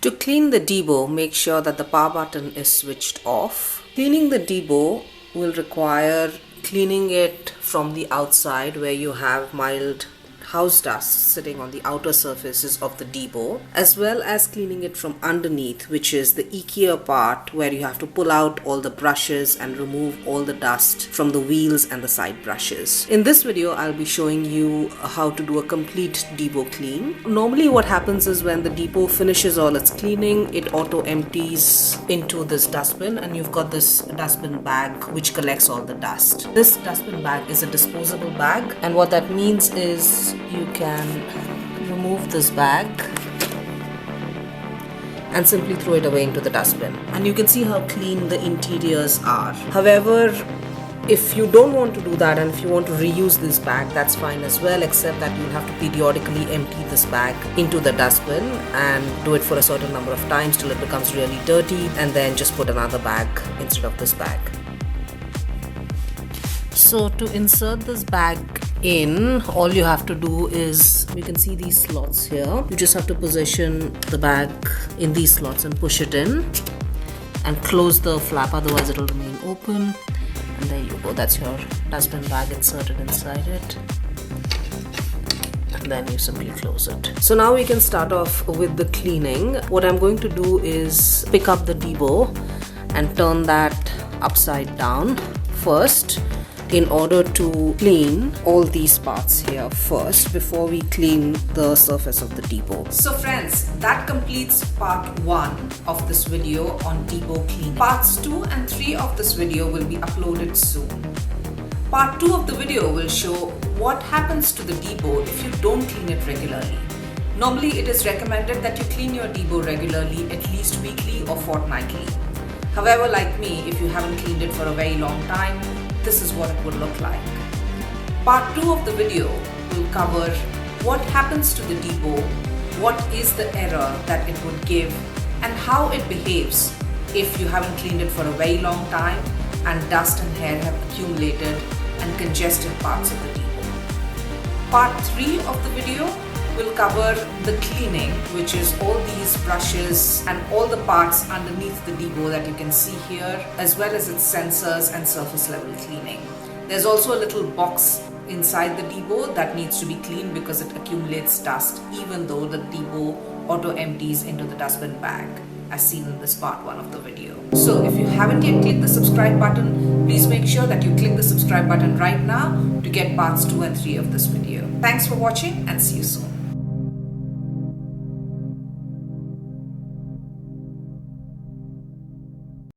To clean the debo, make sure that the power button is switched off. Cleaning the debo will require cleaning it from the outside where you have mild house dust sitting on the outer surfaces of the debo, as well as cleaning it from underneath, which is the ickier part where you have to pull out all the brushes and remove all the dust from the wheels and the side brushes. In this video, I'll be showing you how to do a complete debo clean. Normally what happens is when the debo finishes all its cleaning, it auto empties into this dustbin, and you've got this dustbin bag which collects all the dust. This dustbin bag is a disposable bag, and what that means is you can remove this bag and simply throw it away into the dustbin, and you can see how clean the interiors are. However, if you don't want to do that and if you want to reuse this bag, that's fine as well, except that you'll have to periodically empty this bag into the dustbin and do it for a certain number of times till it becomes really dirty, and then just put another bag instead of this bag. So to insert this bag in, all you have to do is, you can see these slots here. You just have to position the bag in these slots and push it in and close the flap, otherwise it will remain open. And there you go, that's your dustbin bag inserted inside it. And then you simply close it. So now we can start off with the cleaning. What I'm going to do is pick up the debo and turn that upside down first, in order to clean all these parts here first before we clean the surface of the debo. So friends, that completes part 1 of this video on debo cleaning. Parts 2 and 3 of this video will be uploaded soon. Part 2 of the video will show what happens to the debo if you don't clean it regularly. Normally it is recommended that you clean your debo regularly, at least weekly or fortnightly. However, like me, if you haven't cleaned it for a very long time, this is what it would look like. Part 2 of the video will cover what happens to the debo, what is the error that it would give, and how it behaves if you haven't cleaned it for a very long time and dust and hair have accumulated and congested parts of the debo. Part 3 of the video will cover the cleaning, which is all these brushes and all the parts underneath the debo that you can see here, as well as its sensors and surface level cleaning. There's also a little box inside the debo that needs to be cleaned because it accumulates dust even though the debo auto empties into the dustbin bag, as seen in this part 1 of the video. So if you haven't yet clicked the subscribe button, please make sure that you click the subscribe button right now to get parts 2 and 3 of this video. Thanks for watching and see you soon.